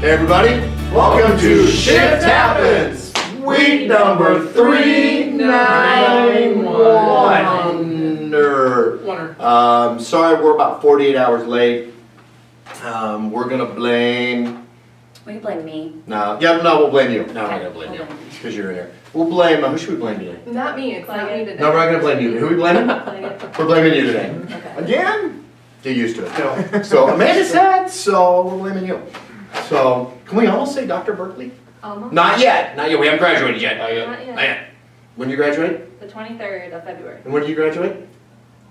Hey everybody, welcome to Shift Happens, week number 391. Sorry, we're about 48 hours late. We're gonna blame. Will you blame me? No, we'll blame you. No, we're not gonna blame you because you're in here. We'll blame. Who should we blame today? Not me. It's not me today. No, we're not gonna blame you. Who are we blaming? We're blaming you today. Okay. Again? Get used to it. So Amanda's sad, so we're blaming you. So can we almost say Dr. Berkeley? Almost. Not yet. Not yet. We haven't graduated yet. Not yet. When do you graduate? The 23rd of February. And when do you graduate?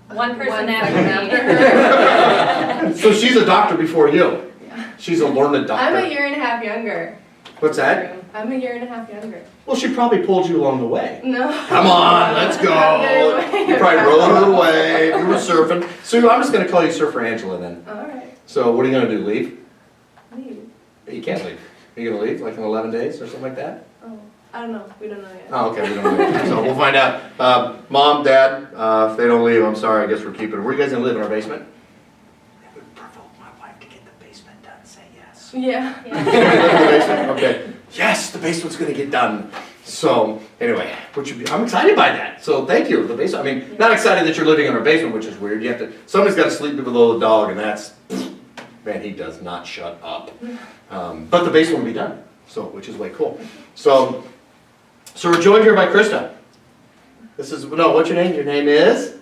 One person One after second me. after her. So she's a doctor before you. Yeah. She's a learned doctor. I'm a year and a half younger. What's that? I'm a year and a half younger. Well, she probably pulled you along the way. No. Come on, let's go. You probably rode her away. You were surfing. So I'm just going to call you Surfer Angela then. Alright. So what are you going to do? Leave? Leave. You can't leave. Are you going to leave like in 11 days or something like that? Oh, I don't know. We don't know yet. Oh, okay, we don't know yet. So we'll find out. Mom, Dad, if they don't leave, I'm sorry. I guess we're keeping it. Where are you guys going to live? In our basement? It would provoke my wife to get the basement done. Say yes. Yeah. Okay. Yes, the basement's going to get done. So anyway, I'm excited by that. So thank you. The basement. I mean, not excited that you're living in our basement, which is weird. You have to. Somebody's got to sleep below the dog, and that's man. He does not shut up. But the basement will be done. So which is way cool. So we're joined here by Krysta. What's your name? Your name is?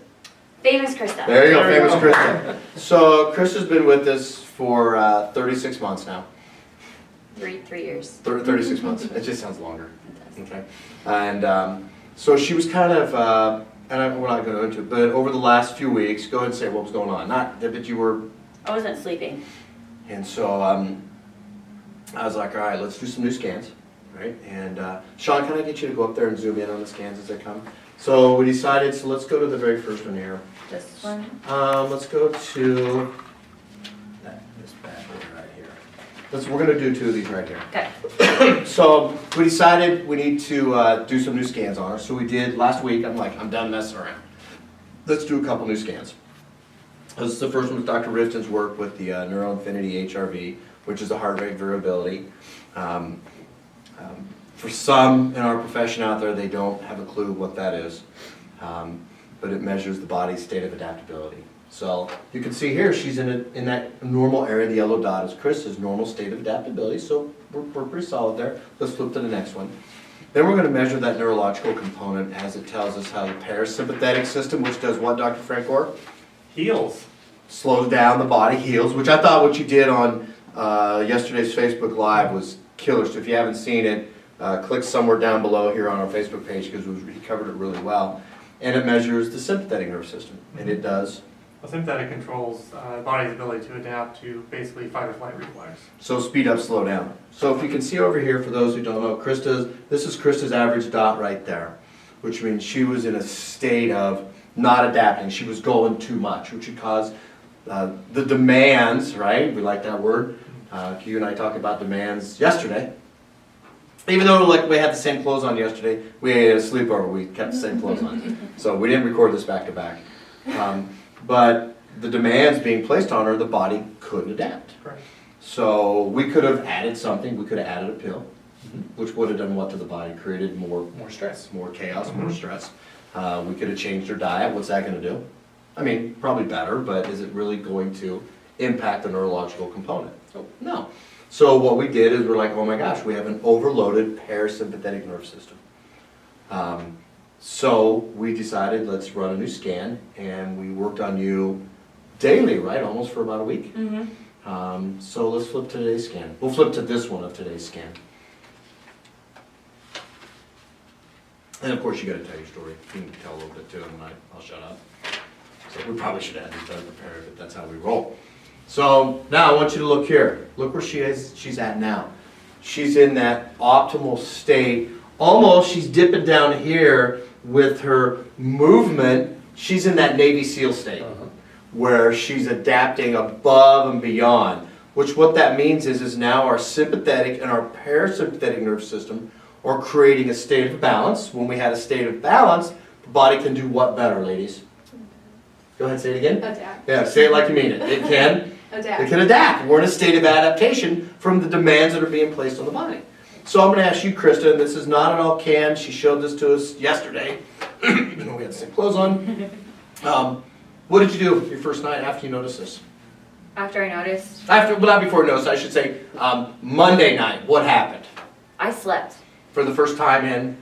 Famous Krysta. There you go, famous Krysta. So Krysta's been with us for 36 months now. 3 years. 36 months. It just sounds longer. Okay. And so she was kind of, and we're not going to go into it, but over the last few weeks, go ahead and say what was going on. Not that you were. I wasn't sleeping. And so I was like, all right, let's do some new scans, right? And Sean, can I get you to go up there and zoom in on the scans as they come? So we decided, so let's go to the very first one here. This one? Let's go to this bad boy right here. We're going to do 2 of these right here. Okay. So we decided we need to do some new scans on her. So we did last week. I'm like, I'm done messing around. Let's do a couple new scans. This is the first one with Dr. Rifton's work with the Neuroinfinity HRV, which is the heart rate variability. For some in our profession out there, they don't have a clue what that is, but it measures the body's state of adaptability. So you can see here, she's in that normal area. The yellow dot is Krista's normal state of adaptability, so we're pretty solid there. Let's flip to the next one. Then we're going to measure that neurological component as it tells us how the parasympathetic system, which does what, Dr. Francor? Heals. Slows down the body, heals, which I thought what you did on yesterday's Facebook Live was killer. So if you haven't seen it, click somewhere down below here on our Facebook page because he covered it really well. And it measures the sympathetic nervous system, and it does. Well, sympathetic controls the body's ability to adapt to basically fight or flight reflex. So speed up, slow down. So if you can see over here, for those who don't know, this is Krista's average dot right there, which means she was in a state of not adapting. She was going too much, which would cause the demands, right? We like that word. You and I talked about demands yesterday. Even though we had the same clothes on yesterday, we had a sleepover, we kept the same clothes on. So we didn't record this back to back. But the demands being placed on her, the body couldn't adapt. Right. So we could have added something, we could have added a pill, which would have done what to the body? Created more stress. More chaos, more stress. We could have changed her diet. What's that going to do? I mean, probably better, but is it really going to impact the neurological component? No. So what we did is we're like, oh my gosh, we have an overloaded parasympathetic nervous system. So we decided let's run a new scan, and we worked on you daily, right? Almost for about a week. Mm-hmm. So let's flip to today's scan. We'll flip to this one of today's scan. And of course you got to tell your story. You can tell a little bit too, and I'll shut up. So we probably should have had this done prepared, but that's how we roll. So now I want you to look here. Look where she's at now. She's in that optimal state. Almost, she's dipping down here with her movement. She's in that Navy SEAL state where she's adapting above and beyond. Which what that means is now our sympathetic and our parasympathetic nervous system are creating a state of balance. When we had a state of balance, the body can do what better, ladies? Go ahead, say it again. Adapt. Yeah, say it like you mean it. It can Adapt. adapt. We're in a state of adaptation from the demands that are being placed on the body. So I'm going to ask you, Krysta, and this is not at all canned. She showed this to us yesterday, even though we had the same clothes on. What did you do your first night after you noticed this? After I noticed, Well, not before you noticed, I should say Monday night. What happened? I slept For the first time in,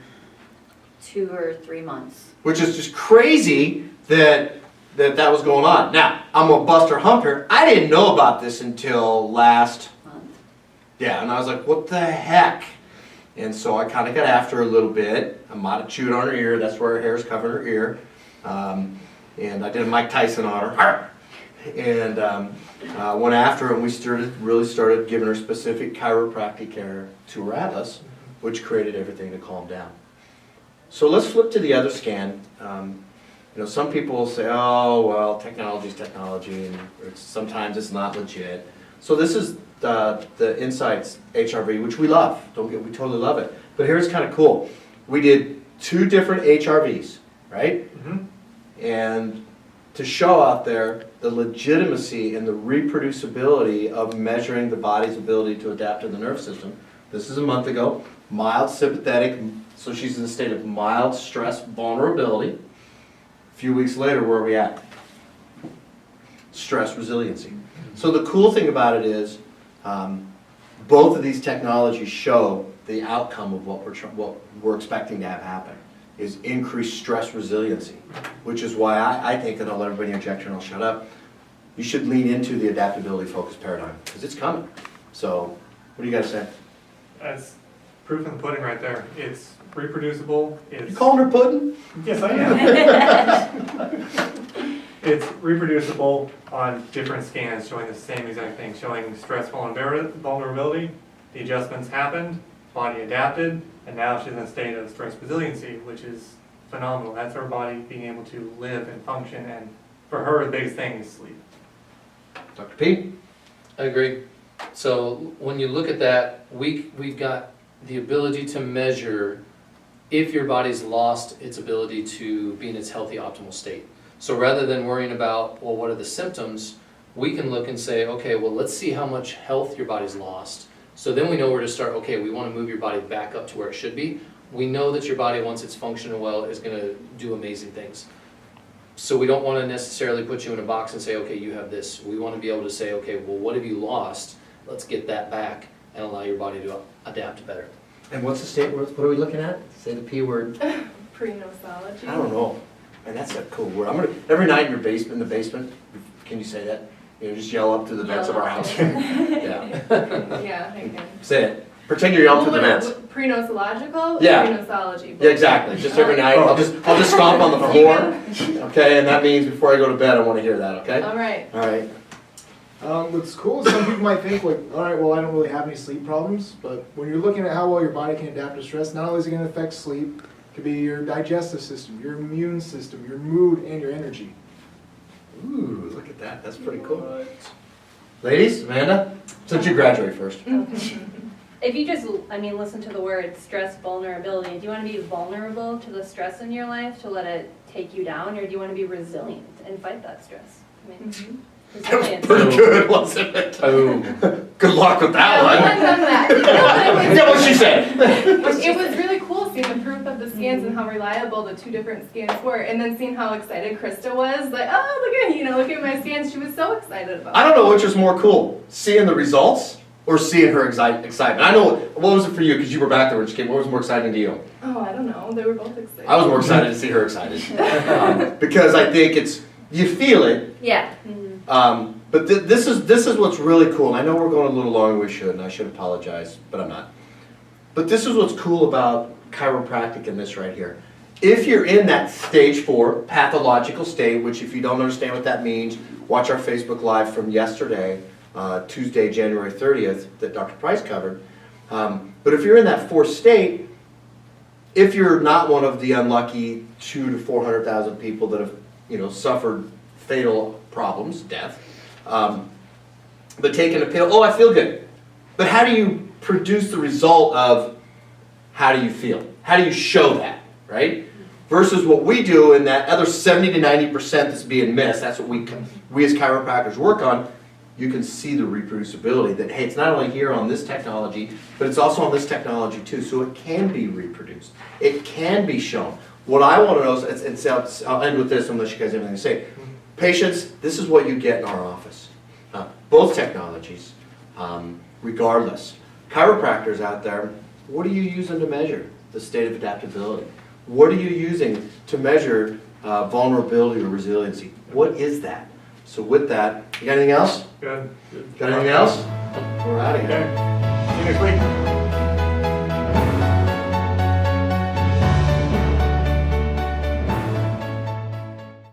2 or 3 months. which is just crazy that was going on. Now, I'm going to bust her hump here. I didn't know about this until last, Month. yeah, and I was like, what the heck? And so I kind of got after her a little bit. I might have chewed on her ear. That's where her hair's covering her ear. And I did a Mike Tyson on her. Arr! And went after her, and we really started giving her specific chiropractic care to her atlas, which created everything to calm down. So let's flip to the other scan. Some people will say, oh, well, technology is technology, and sometimes it's not legit. So this is the Insights HRV, which we love. We totally love it. But here's kind of cool. We did 2 different HRVs, right? Mhm. And to show out there the legitimacy and the reproducibility of measuring the body's ability to adapt to the nervous system. This is a month ago. Mild sympathetic, so she's in a state of mild stress vulnerability. A few weeks later, where are we at? Stress resiliency. So the cool thing about it is, both of these technologies show the outcome of what we're expecting to have happen, is increased stress resiliency, which is why I think, and I'll let everybody interject here and I'll shut up, you should lean into the adaptability focused paradigm, because it's coming. So, what do you guys say? That's proof in the pudding right there. It's reproducible. It's You calling her pudding? Yes, I am. It's reproducible on different scans, showing the same exact thing, showing stress vulnerability. The adjustments happened, body adapted, and now she's in a state of stress resiliency, which is phenomenal. That's her body being able to live and function, and for her, the biggest thing is sleep. Dr. P? I agree. So when you look at that, we've got the ability to measure if your body's lost its ability to be in its healthy, optimal state. So rather than worrying about, well, what are the symptoms, we can look and say, okay, well, let's see how much health your body's lost. So then we know where to start. Okay, we want to move your body back up to where it should be. We know that your body, once it's functioning well, is going to do amazing things. So we don't want to necessarily put you in a box and say, okay, you have this. We want to be able to say, okay, well, what have you lost? Let's get that back and allow your body to adapt better. And what's the state, what are we looking at? Say the P word. Pre-nosology. I don't know. Man, that's a cool word. I'm gonna, every night in the basement, can you say that? Just yell up to the vents of our house. Yeah. Yeah, I can. Say it. Pretend you're yelling to the vents. Pre-nosological? Yeah. Pre-nosology. Yeah, exactly. Just every night. I'll just stomp on the floor. Okay, and that means before I go to bed, I want to hear that. Okay. All right. All right. What's cool is some people might think like, all right, well, I don't really have any sleep problems, but when you're looking at how well your body can adapt to stress, not only is it going to affect sleep, it could be your digestive system, your immune system, your mood, and your energy. Ooh, look at that. That's pretty cool. Ladies, Amanda, since you graduate first. If you just, listen to the word stress vulnerability, do you want to be vulnerable to the stress in your life to let it take you down, or do you want to be resilient and fight that stress? That was Resilience. pretty good, wasn't it? Boom. Good luck with that Yeah, we one. hadn't done that. Yeah, what she said. It was really cool seeing the proof of the scans and how reliable the 2 different scans were, and then seeing how excited Krysta was. Like, oh, look at my scans. She was so excited about it. I don't know which was more cool, seeing the results or seeing her excitement. I know, what was it for you? Because you were back there when she came. What was more exciting to you? Oh, I don't know. They were both excited. I was more excited to see her excited. Because I think you feel it. Yeah. But this is what's really cool. And I know we're going a little longer than we should, and I should apologize, but I'm not. But this is what's cool about chiropractic in this right here. If you're in that stage 4 pathological state, which if you don't understand what that means, watch our Facebook Live from yesterday, Tuesday, January 30th, that Dr. Price covered. But if you're in that 4th state, if you're not one of the unlucky 200,000 to 400,000 people that have, suffered fatal problems, death, but taking a pill, I feel good. But how do you produce the result of how do you feel? How do you show that, right? versus what we do in that other 70 to 90% that's being missed. That's what we as chiropractors work on. You can see the reproducibility that, hey, it's not only here on this technology, but it's also on this technology too, so it can be reproduced. It can be shown. What I want to know is, I'll end with this unless you guys have anything to say. Patients, this is what you get in our office. Both technologies, regardless. Chiropractors out there, what are you using to measure the state of adaptability? What are you using to measure vulnerability or resiliency? What is that? So with that, you got anything else? Good. Got anything else? We're out of here. Okay. See you next week.